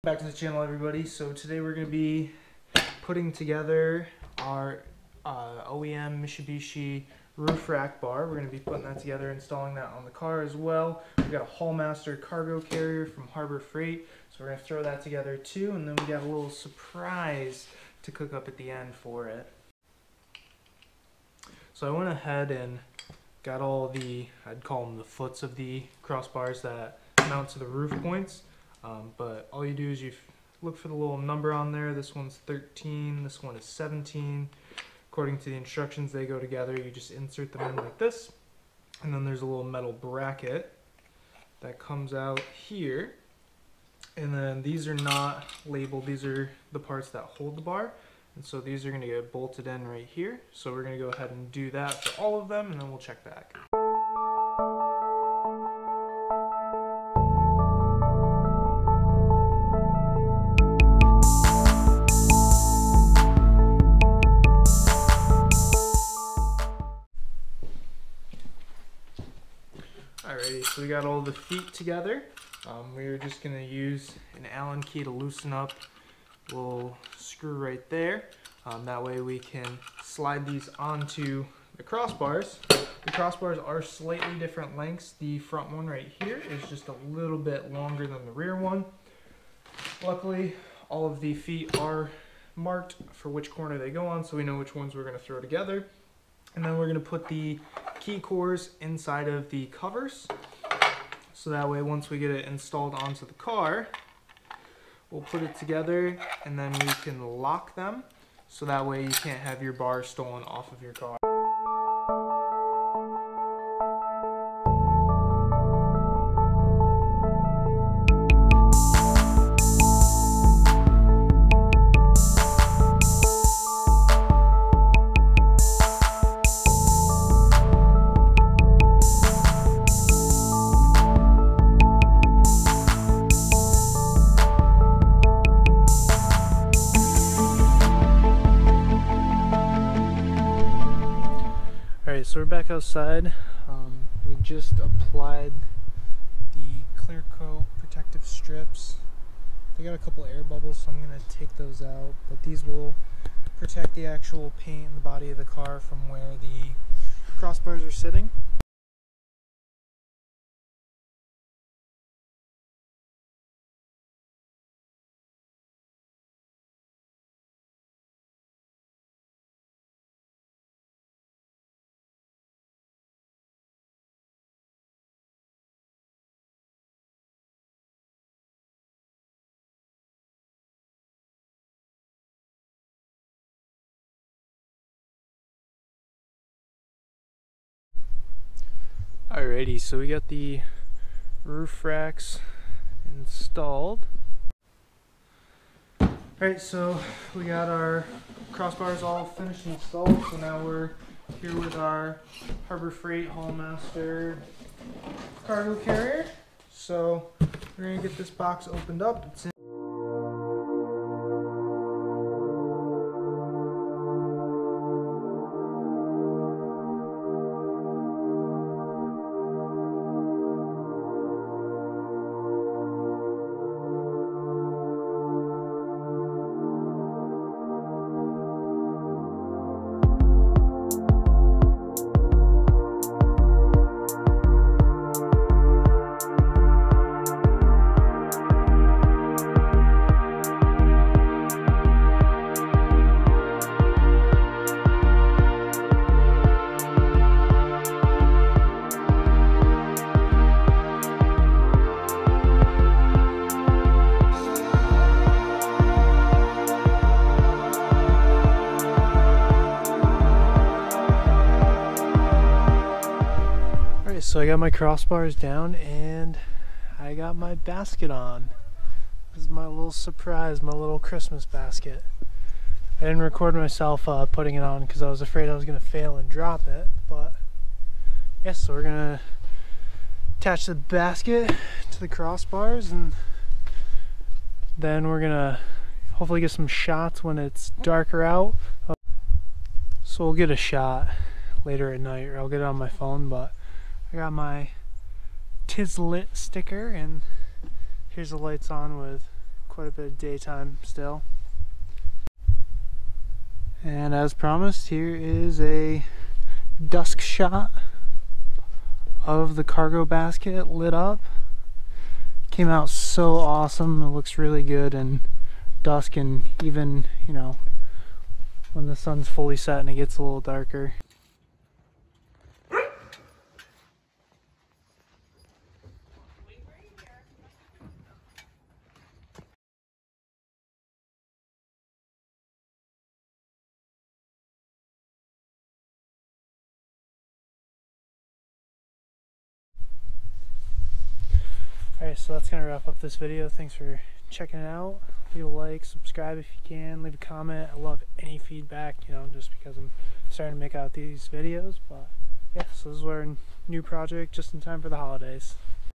Back to the channel, everybody. So today we're going to be putting together our OEM Mitsubishi roof rack bar. We're going to be putting that together, installing that on the car as well. We got a Hallmaster cargo carrier from Harbor Freight, so we're going to throw that together too, and then we got a little surprise to cook up at the end for it. So I went ahead and got all the, I'd call them the foots of the crossbars that mount to the roof points. But all you do is you look for the little number on there. This one's 13, this one is 17. According to the instructions, they go together. You just insert them in like this, and then there's a little metal bracket that comes out here. And then these are not labeled. These are the parts that hold the bar, and so these are going to get bolted in right here. So we're going to go ahead and do that for all of them, and then we'll check back. Alrighty, so we got all the feet together. We're just going to use an Allen key to loosen up a little screw right there. That way we can slide these onto the crossbars. The crossbars are slightly different lengths. The front one right here is just a little bit longer than the rear one. Luckily, all of the feet are marked for which corner they go on, so we know which ones we're going to throw together. And then we're going to put the key cores inside of the covers, so that way once we get it installed onto the car, we'll put it together and then we can lock them, so that way you can't have your bar stolen off of your car. Alright, so we're back outside. We just applied the clear coat protective strips. They got a couple air bubbles, so I'm going to take those out, but these will protect the actual paint and the body of the car from where the crossbars are sitting. Alrighty, so we got the roof racks installed. Alright, so we got our crossbars all finished and installed, so now we're here with our Harbor Freight Hallmaster cargo carrier. So we're going to get this box opened up. It's in So I got my crossbars down and I got my basket on. This is my little surprise, my little Christmas basket. I didn't record myself putting it on because I was afraid I was going to fail and drop it, but yes, so we're going to attach the basket to the crossbars, and then we're going to hopefully get some shots when it's darker out. So we'll get a shot later at night, or I'll get it on my phone, but I got my 'Tis Lit sticker, and here's the lights on with quite a bit of daytime still. And as promised, here is a dusk shot of the cargo basket lit up. Came out so awesome. It looks really good in dusk, and even, you know, when the sun's fully set and it gets a little darker. Alright, so that's going to wrap up this video. Thanks for checking it out. Leave a like, subscribe if you can, leave a comment. I love any feedback, you know, just because I'm starting to make out these videos. But yeah, so this is our new project just in time for the holidays.